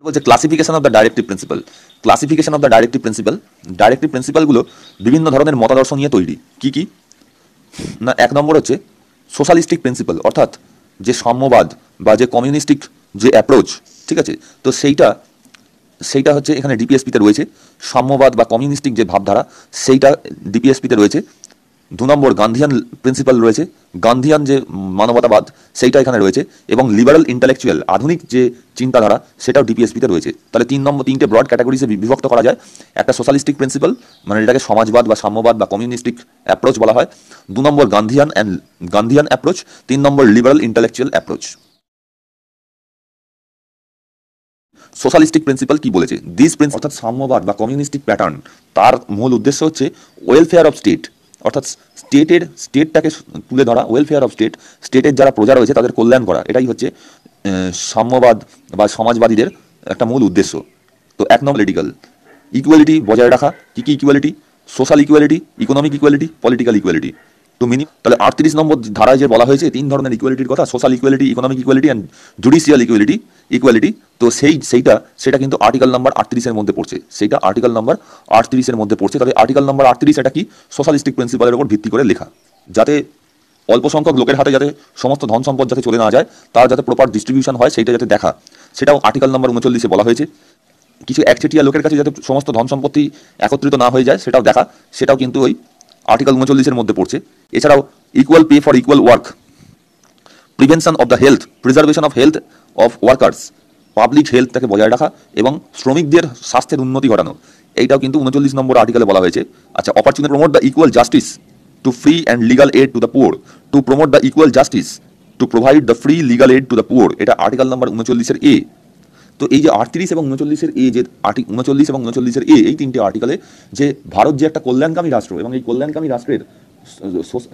বলছে classification of the directive principle. Classification of the directive প্রিন্সিপালগুলো বিভিন্ন ধরনের মতাদর্শ নিয়ে তৈরি। কি কি না, এক নম্বর হচ্ছে সোশ্যালিস্টিক প্রিন্সিপাল, অর্থাৎ যে সাম্যবাদ বা যে কমিউনিস্টিক যে অ্যাপ্রোচ, ঠিক আছে, তো সেইটা হচ্ছে এখানে ডিপিএসপিতে রয়েছে। সাম্যবাদ বা কমিউনিস্টিক যে ভাবধারা সেইটা ডিপিএসপিতে রয়েছে। 2 নম্বর গান্ধিয়ান প্রিন্সিপাল রয়েছে, গান্ধিয়ান যে মানবতাবাদ সেইটা এখানে রয়েছে, এবং লিবারাল ইন্টালেকচুয়াল আধুনিক যে চিন্তাধারা সেটাও ডিপিএসপিতে রয়েছে। তাহলে 3 ব্রড ক্যাটাগরিজে বিভক্ত করা যায়। একটা সোশ্যালিস্টিক প্রিন্সিপাল, মানে এটাকে সমাজবাদ বা সাম্যবাদ বা কমিউনিস্টিক অ্যাপ্রোচ বলা হয়। 2 number Gandhian approach. 3 number liberal intellectual approach. Socialistic principle কি বলেছে? দিস প্রিন্সিপাল অর্থাৎ সাম্যবাদ বা কমিউনিস্টিক প্যাটার্ন, তার মূল উদ্দেশ্য হচ্ছে ওয়েলফেয়ার অফ স্টেট, অর্থাৎ স্টেটটাকে তুলে ধরা, ওয়েলফেয়ার অফ স্টেটের যারা প্রজা রয়েছে তাদের কল্যাণ করা, এটাই হচ্ছে সাম্যবাদ বা সমাজবাদীদের একটা মূল উদ্দেশ্য। তো 1 নম্বর ইকুয়ালিটি বজায় রাখা। কি কি equality? Social equality, economic equality, political equality. তো তাহলে 38 নম্বর ধারায় যে বলা হয়েছে 3 ধরনের ইকুয়ালিটির কথা, social equality, economic equality and judicial equality. তো সেটা কিন্তু আর্টিকেল নাম্বার 38-এর মধ্যে পড়ছে। সেইটা আর্টিকেল নাম্বার 38-এর মধ্যে পড়ছে। তাহলে আর্টিকেল নাম্বার 38 এটা কি? সোশ্যালিস্টিক প্রিন্সিপালের উপর ভিত্তি করে লেখা, যাতে অল্প সংখ্যক লোকের হাতে যাতে সমস্ত ধন সম্পদ যাতে চলে না যায়, তার যাতে প্রপার ডিস্ট্রিবিউশন হয় সেইটা যাতে দেখা, সেটাও আর্টিকেল নাম্বার 39-এ বলা হয়েছে। কিছু একচেটিয়া লোকের কাছে যাতে সমস্ত ধন সম্পত্তি একত্রিত না হয়ে যায় সেটাও দেখা, সেটাও কিন্তু ওই আর্টিকেল 39-এর মধ্যে পড়ছে। এছাড়াও equal pay for equal work, prevention of the health, preservation of health of workers, public হেলথটাকে বজায় রাখা এবং শ্রমিকদের স্বাস্থ্যের উন্নতি ঘটানো, এইটাও কিন্তু 39 নম্বর আর্টিকেলে বলা হয়েছে। আচ্ছা, opportunity promote the equal justice to free and legal aid to the poor, to promote the equal justice to provide the free legal aid to the poor, এটা আর্টিকেল নাম্বার 39-এর এ। তো এই যে 38 এবং 39-এর এ, যে 39 এবং 39-এর এ, এই 3টে আর্টিকেলে যে ভারত যে একটা কল্যাণকামী রাষ্ট্র, এবং এই কল্যাণকামী রাষ্ট্রের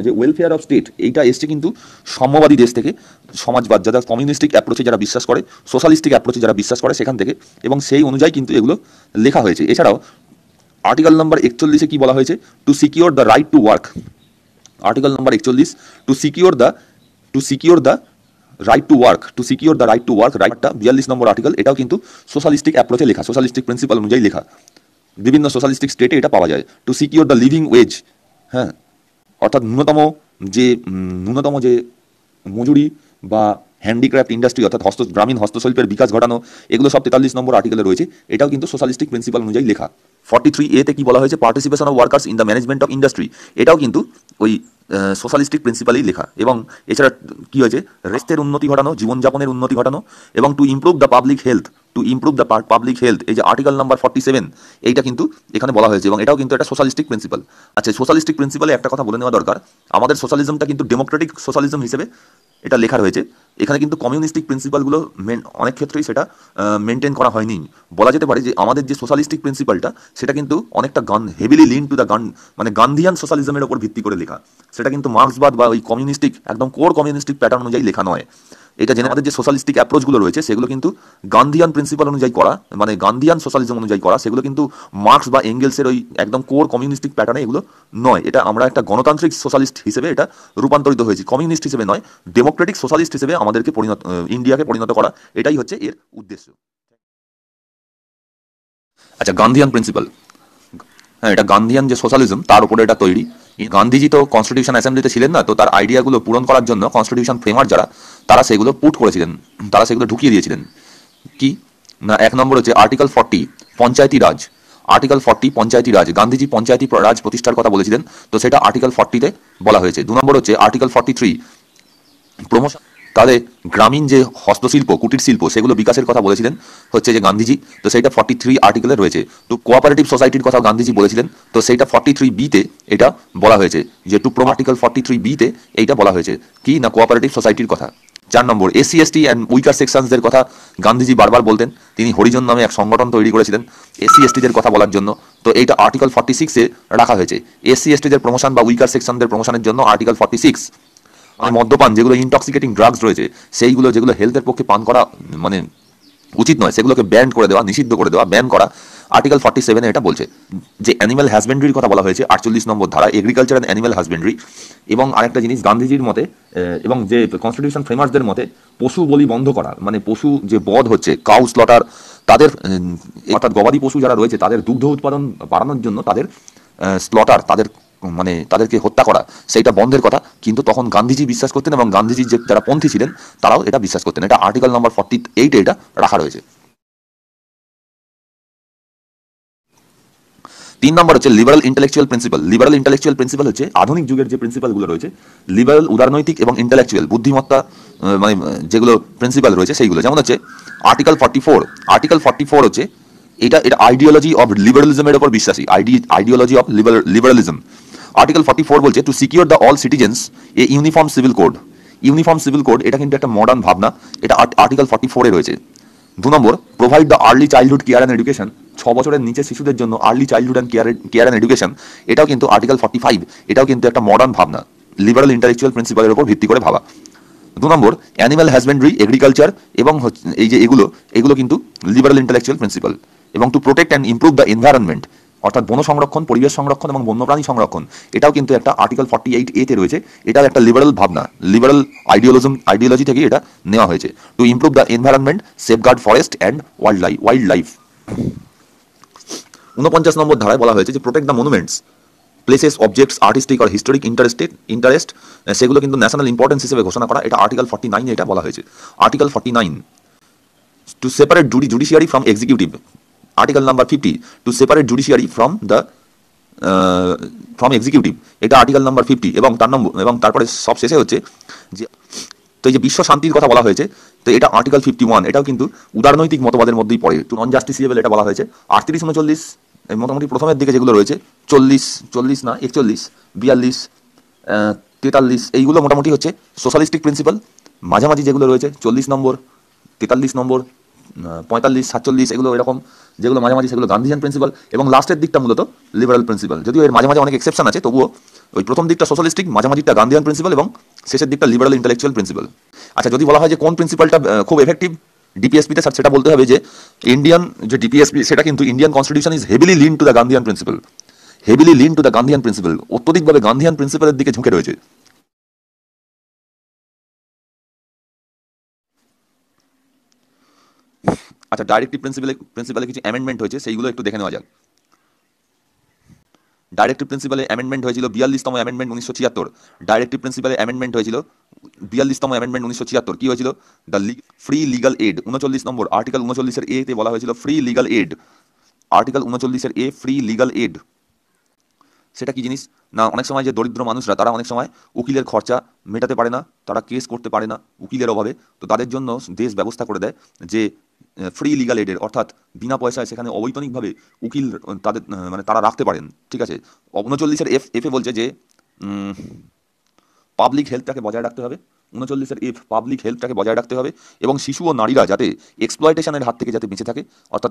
যে ওয়েলফেয়ার অফ স্টেট, এইটা এসছে কিন্তু সাম্যবাদী দেশ থেকে, সমাজবাদ যারা কমিউনিস্টিক অ্যাপ্রোচে যারা বিশ্বাস করে, সোশ্যালিস্টিক অ্যাপ্রোচে যারা বিশ্বাস করে সেখান থেকে, এবং সেই অনুযায়ী কিন্তু এগুলো লেখা হয়েছে। এছাড়াও আর্টিকেল নাম্বার 41-এ কি বলা হয়েছে? To secure the right to work. Article number 41, to secure the right to work, রাইটটা 42 নম্বর আর্টিকেল, এটাও কিন্তু সোশ্যালিস্টিক অ্যাপ্রোচে লেখা, সোশ্যালিস্টিক প্রিন্সিপাল অনুযায়ী লেখা। বিভিন্ন সোশ্যালিস্টিক স্টেটে এটা পাওয়া যায়। Two secure the living wedge, হ্যাঁ, অর্থাৎ ন্যূনতম যে মজুরি বা হ্যান্ডিক্রাফট ইন্ডাস্ট্রি, অর্থাৎ গ্রামীণ হস্তশিল্পের বিকাশ ঘটানো, এগুলো সব 43 নম্বর আর্টিকেলে রয়েছে। এটাও কিন্তু সোশ্যালিস্টিক প্রিন্সিপাল অনুযায়ী লেখা। 43A-তে কি বলা হয়েছে? Participation of workers in the management of industry, এটাও কিন্তু ওই সোশ্যালিস্টিক প্রিন্সিপালেই লেখা। এবং এছাড়া কি হয়েছে? রেস্টের উন্নতি ঘটানো, জীবনযাপনের উন্নতি ঘটানো, এবং two improve the public health, এই যে আর্টিকেল নাম্বার 47, এইটা কিন্তু এখানে বলা হয়েছে, এবং এটাও কিন্তু একটা সোশ্যালিস্টিক প্রিন্সিপাল। আচ্ছা, সোশ্যালিস্টিক প্রিন্সিপালে একটা কথা বলে নেওয়া দরকার, আমাদের সোশ্যালিজমটা কিন্তু ডেমোক্রেটিক সোশ্যালিজম হিসেবে এটা লেখা রয়েছে। এখানে কিন্তু কমিউনিস্টিক প্রিন্সিপালগুলো অনেক ক্ষেত্রেই সেটা মেনটেন করা হয়নি। বলা যেতে পারে যে আমাদের যে সোশ্যালিস্টিক প্রিন্সিপালটা সেটা কিন্তু অনেকটা হেভিলি লিঙ্ক টু দ্য মানে গান্ধিয়ান সোশ্যালিজমের উপর ভিত্তি করে লেখা। সেটা কিন্তু মার্ক্সবাদ বা ওই কমিউনিস্টিক একদম কোর কমিউনিস্টিক প্যাটার্ন অনুযায়ী লেখা নয়। এটা জেনে আমাদের যে সোশ্যালিস্টিক অ্যাপ্রোচগুলো রয়েছে সেগুলো কিন্তু গান্ধিয়ান প্রিন্সিপাল অনুযায়ী করা, মানে গান্ধিয়ান সোশ্যালিজম অনুযায়ী করা, সেগুলো কিন্তু মার্ক্স বা এঙ্গেলসের ওই একদম কোর কমিউনিস্টিক প্যাটার্নে এগুলো নয়। এটা আমরা একটা গণতান্ত্রিক সোশ্যালিস্ট হিসেবে এটা রূপান্তরিত হয়েছি, কমিউনিস্ট হিসেবে নয়, ডেমোক্রেটিক সোশ্যালিস্ট হিসেবে আমাদেরকে ইন্ডিয়াকে পরিণত করা, এটাই হচ্ছে এর উদ্দেশ্য। আচ্ছা, গান্ধিয়ান প্রিন্সিপাল, হ্যাঁ, এটা গান্ধিয়ান যে সোশ্যালিজম তার উপরে এটা তৈরি। গান্ধীজি তো কনস্টিটিউশন অ্যাসেম্বলিতে ছিলেন না, তো তার আইডিয়াগুলো পূরণ করার জন্য কনস্টিটিউশন ফ্রেমার যারা, তারা সেগুলো পুট করেছিলেন, তারা সেগুলো ঢুকিয়ে দিয়েছিলেন। কি না, 1 নম্বর হচ্ছে আর্টিকেল 40, পঞ্চায়েতি রাজ। আর্টিকেল 40, পঞ্চায়েতি রাজ, গান্ধীজি পঞ্চায়েতি রাজ প্রতিষ্ঠার কথা বলেছিলেন, তো সেটা আর্টিকেল 40-তে বলা হয়েছে। 2 নম্বর হচ্ছে আর্টিকেল 43, প্রমোশন, তাহলে গ্রামীণ যে হস্তশিল্প, কুটির শিল্প, সেগুলো বিকাশের কথা বলেছিলেন হচ্ছে যে গান্ধীজি, তো সেইটা 43 আর্টিকেলে রয়েছে। তো কোঅপারেটিভ সোসাইটির কথা গান্ধীজি বলেছিলেন, তো সেইটা 43B-তে এটা বলা হয়েছে, যে আর্টিকেল 43B-তে এইটা বলা হয়েছে কি না, কোঅপারেটিভ সোসাইটির কথা। 4 নম্বর SC ST অ্যান্ড উইকার সেকশনসদের কথা গান্ধীজি বারবার বলতেন। তিনি হরিজন নামে এক সংগঠন তৈরি করেছিলেন SC STদের কথা বলার জন্য, তো এইটা আর্টিকেল 46-এ রাখা হয়েছে। SC STদের প্রমোশন বা উইকার সেকশনদের প্রমোশনের জন্য আর্টিকেল 46। আর মদ্যপান, যেগুলো ইনটক্সিকেটিং ড্রাগস রয়েছে, সেইগুলো যেগুলো হেলথের পক্ষে পান করা মানে উচিত নয়, সেগুলোকে ব্যান করে দেওয়া, নিষিদ্ধ করে দেওয়া, ব্যান করা, আর্টিকেল 47-এ এটা বলছে। যে অ্যানিম্যাল হাজবেন্ড্রির কথা বলা হয়েছে 48 নম্বর ধারা, এগ্রিকালচার অ্যান্ড অ্যানিম্যাল হাজবেন্ড্রি। এবং আরেকটা জিনিস গান্ধীজির মতে এবং যে কনস্টিটিউশন ফ্রেমার্সদের মতে, পশু বলি বন্ধ করা, মানে পশু যে বধ হচ্ছে, কাউ স্লটার, তাদের অর্থাৎ গবাদি পশু যারা রয়েছে তাদের দুগ্ধ উৎপাদন বাড়ানোর জন্য তাদের স্লটার, তাদের মানে তাদেরকে হত্যা করা, সেইটা বন্ধের কথা। কিন্তু তখন গান্ধীজি বিশ্বাস করতেন এবং গান্ধীজির যে যারা পন্থী ছিলেন তারাও এটা বিশ্বাস করতেন। এটা আর্টিকেল নাম্বার 48 এটা রাখা রয়েছে। 3 নম্বর হচ্ছে liberal intellectual principal. Liberal intellectual principal হচ্ছে আধুনিক যুগের যে প্রিন্সিপালগুলো রয়েছে, লিবারাল উদারনৈতিক এবং ইন্টেলেকচুয়াল বুদ্ধিমত্তা মানে যেগুলো প্রিন্সিপাল রয়েছে সেইগুলো, যেমন হচ্ছে আর্টিকেল 44। আর্টিকেল 44 হচ্ছে এটা আইডিওলজি অফ লিবারালিজমের উপর বিশ্বাসী, আইডিওলজি অফ লিবারালিজম। আর্টিকেল 44 বলছে to secure the all citizens A uniform civil code. Uniform civil code এটা কিন্তু একটা মডার্ন ভাবনা, এটা আর্টিকেল 44 রয়েছে। 2 number provide the early childhood care and education. 6 বছরের নিচে শিশুদের জন্য early childhood and care and education, এটাও কিন্তু আর্টিকেল 45, এটাও কিন্তু একটা মডার্ন ভাবনা, লিবারাল ইন্টেলেকচুয়াল প্রিন্সিপালের উপর ভিত্তি করে ভাবা। 2 নম্বর অ্যানিম্যাল হাজবেন্ডারি, এগ্রিকালচার এবং এই যে এগুলো কিন্তু লিবারাল ইন্টেলেকচুয়াল প্রিন্সিপাল। এবং to protect and improve the environment, অর্থাৎ বন সংরক্ষণ, পরিবেশ সংরক্ষণ এবং বন্যপ্রাণী সংরক্ষণ, এটাও কিন্তু একটা আর্টিকেল 48A তে রয়েছে। এটাও একটা লিবারাল ভাবনা, লিবারাল আইডিওলজি থেকে এটা নেওয়া হয়েছে। To improve the environment, safeguard forest and wildlife. 49 number ধারায় বলা হয়েছে যে protect the monuments, places, objects, artistic আর হিস্টোরিক ইন্টারেস্ট, সেগুলো কিন্তু ন্যাশনাল ইম্পর্টেন্স হিসেবে ঘোষণা করা, এটা আর্টিকেল 49 এটা বলা হয়েছে। Article 49 to separate judiciary from executive. Article number 50 to separate judiciary from executive, এটা আর্টিকেল নাম্বার 50। এবং তারপরে সব শেষে হচ্ছে যে তো এই যে বিশ্ব শান্তির কথা বলা হয়েছে, তো এটা আর্টিকেল 51, এটাও কিন্তু উদারনৈতিক মতবাদের মধ্যেই পড়ে। টু নন জাস্টিসিয়েবল এটা বলা হয়েছে। 38, 39 মোটামুটি প্রথমের দিকে যেগুলো রয়েছে, 40 না 41, 42, 43, এইগুলো মোটামুটি হচ্ছে সোশ্যালিস্টিক প্রিন্সিপাল। মাঝামাঝি যেগুলো রয়েছে 40 নম্বর, 43 নম্বর, 45, 47, এগুলো এরকম যেগুলো মাঝামাঝি সেগুলো গান্ধীয়ান প্রিন্সিপাল। এবং লাস্টের দিকটা মূলত লিবারাল প্রিন্সিপাল, যদিও এর মাঝে মাঝে অনেক এক্সেপশন আছে, তবুও ওই প্রথম দিকটা সোশ্যালিস্টিক, মাঝামাঝিটা গান্ধীয়ান প্রিন্সিপাল এবং শেষের দিকটা লিবারাল ইন্টেলেকচুয়াল প্রিন্সিপাল। আচ্ছা, যদি বলা হয় যে কোন প্রিন্সিপালটা খুব এফেক্টিভ ডিপিএসপিতে, স্যার সেটা বলতে হবে যে ইন্ডিয়ান যে ডিপিএসপি সেটা কিন্তু Indian constitution is heavily lean to the Gandhian principle. Heavily lean to the Gandhian principle, অত্যধিকভাবে গান্ধীয়ান প্রিন্সিপালের দিকে ঝুঁকে রয়েছে। আচ্ছা, ডাইরেক্টিভ প্রিন্সিপালে কিছু অ্যামেন্ডমেন্ট হয়েছে, সেইগুলো একটু দেখে নেওয়া যাক। ডাইরেক্টিভ প্রিন্সিপালে অ্যামেন্ডমেন্ট হয়েছিল 42তম অ্যামেন্ডমেন্ট 1976। ডাইরেক্টিভ প্রিন্সিপালে অ্যামেন্ডমেন্ট হয়েছিল 42তম অ্যামেন্ডমেন্ট 1976। কি হয়েছিল? The free legal add. 39 number article 39 এ তে বলা হয়েছিল ফ্রি লিগাল এড। আর্টিকেল 39 এ ফ্রি লিগাল এড সেটা কি জিনিস না, অনেক সময় যে দরিদ্র মানুষরা তারা অনেক সময় উকিলের খরচা মেটাতে পারে না, তারা কেস করতে পারে না উকিলের অভাবে, তো তাদের জন্য দেশ ব্যবস্থা করে দেয় যে ফ্রি লিগাল এডের, অর্থাৎ বিনা পয়সায় সেখানে অবৈতনিকভাবে উকিল তাদের মানে তারা রাখতে পারেন। ঠিক আছে, 39 এফে বলছে যে পাবলিক হেলথটাকে বজায় রাখতে হবে। 39 এফ পাবলিক হেলথটাকে বজায় রাখতে হবে এবং শিশু ও নারীরা যাতে এক্সপ্লয়টেশনের হাত থেকে যাতে বেঁচে থাকে, অর্থাৎ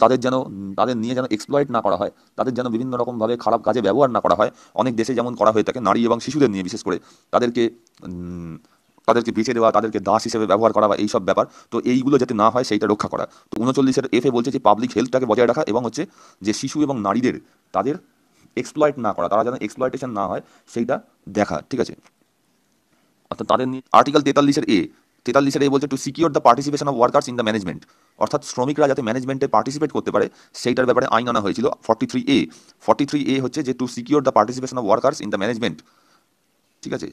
তাদের নিয়ে যেন এক্সপ্লয়েট না করা হয়, তাদের যেন বিভিন্ন রকমভাবে খারাপ কাজে ব্যবহার না করা হয়। অনেক দেশে যেমন করা হয়ে থাকে নারী এবং শিশুদের নিয়ে, বিশেষ করে তাদেরকে বেঁচে দেওয়া, তাদেরকে দাস হিসেবে ব্যবহার করা বা এইসব ব্যাপার, তো এইগুলো যাতে না হয় সেইটা রক্ষা করা। তো 39 এফে বলছে যে পাবলিক হেলথটাকে বজায় রাখা এবং হচ্ছে যে শিশু এবং নারীদের তাদের এক্সপ্লয়েট না করা, তারা যেন এক্সপ্লয়টেশন না হয় সেইটা দেখা। ঠিক আছে, অর্থাৎ তাদের আর্টিকেল 43 বলছে to secure the participation of workers in the management, অর্থাৎ শ্রমিকরা যাতে ম্যানেজমেন্টে পার্টিসিপেট করতে পারে সেইটার ব্যাপারে আইন আনা হয়েছিল। 43A হচ্ছে যে to secure the participation of workers in the management. ঠিক আছে,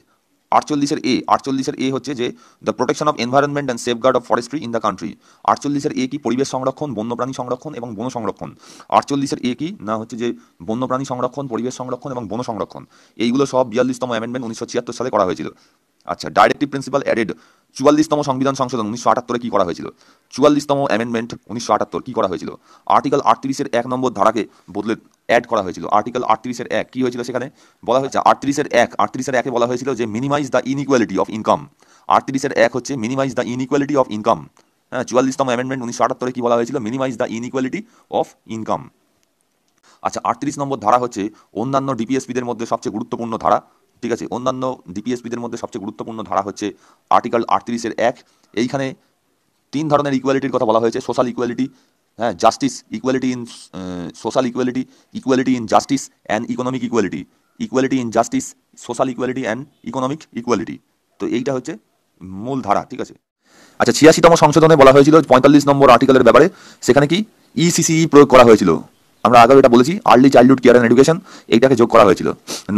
48 হচ্ছে যে the protection of environment and safeguard of forestry in the country. 48 কি? পরিবেশ সংরক্ষণ, বন্যপ্রাণী সংরক্ষণ এবং বন সংরক্ষণ। 48 কি না হচ্ছে যে বন্যপ্রাণী সংরক্ষণ, পরিবেশ সংরক্ষণ এবং বন সংরক্ষণ, এইগুলো সব 42তম অ্যামেন্ডমেন্ট 1976 সালে করা হয়েছিল। আচ্ছা, ডাইরেক্টিভ প্রিন্সিপাল অ্যাডেড 44তম সংবিধান সংশোধন 1978 কি করা হয়েছিল? 44তম অ্যামেন্ডমেন্ট 1978 কি করা হয়েছিল? আর্টিকেল 38 1 নম্বর ধারাকে বদলে অ্যাড করা হয়েছিল। আর্টিকেল 38 1 কি হয়েছিল? সেখানে বলা হয়েছে 38 1 বলা হয়েছিল যে minimise the inequality of income. 38 1 হচ্ছে minimise the inequality of income. হ্যাঁ, 44তম অ্যামেন্ডমেন্ট 1978 কি বলা হয়েছিল? Minimise the inequality of income. আচ্ছা, 38 নম্বর ধারা হচ্ছে অন্যান্য ডিপিএসপিদের মধ্যে সবচেয়ে গুরুত্বপূর্ণ ধারা। ঠিক আছে, অন্যান্য ডিপিএসপিদের মধ্যে সবচেয়ে গুরুত্বপূর্ণ ধারা হচ্ছে আর্টিকেল 38 1। এইখানে 3 ধরনের ইকুয়ালিটির কথা বলা হয়েছে: সোশ্যাল ইকুয়ালিটি, হ্যাঁ, justice, equality in social equality, equality in justice and economic equality. Equality in justice, social equality and economic equality. তো এইটা হচ্ছে মূল ধারা। ঠিক আছে, আচ্ছা, 86তম সংশোধনে বলা হয়েছিল 45 নম্বর আর্টিকেলের ব্যাপারে, সেখানে কি ইসিসিই প্রয়োগ করা হয়েছিল। আমরা আগেও এটা বলেছি, early childhood care and education, এইটাকে যোগ করা হয়েছিল।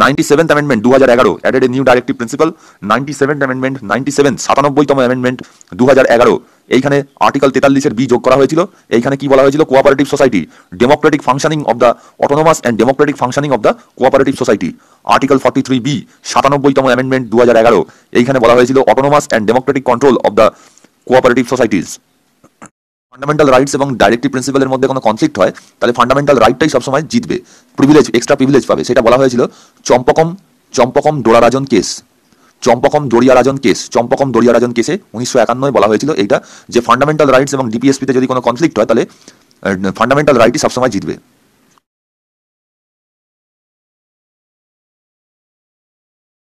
97th amendment 2011 added a new directive principle. 97th amendment 97তম অ্যামেন্ডমেন্ট 2011, এইখানে আর্টিকেল 43 বি যোগ করা হয়েছিল। এইখানে কি বলা হয়েছিল, cooperative society, democratic functioning of the autonomous and democratic functioning of the cooperative society. Article 43 B 97তম অ্যামেন্ডমেন্ট 2011, এইখানে বলা হয়েছিল autonomous and democratic control of the cooperative societies. Fundamental rights এবং ডাইরেক্টিভ প্রিন্সিপালের মধ্যে কোনো কনফ্লিক্ট হয়, তাহলে ফান্ডামেন্টাল রাইটটাই সবসময় জিতবে, প্রিভিলেজ, এক্সট্রা প্রিভিলেজ পাবে। সেটা বলা হয়েছিল চম্পকম ডোরারাজন কেস, চম্পকম দরিয়ারাজন কেসে 1951 বলা হয়েছিল এইটা, যে ফান্ডামেন্টাল রাইটস এবং ডিপিএসপিতে যদি কোনো কনফ্লিক্ট হয়, তাহলে ফান্ডামেন্টাল রাইটই সবসময় জিতবে।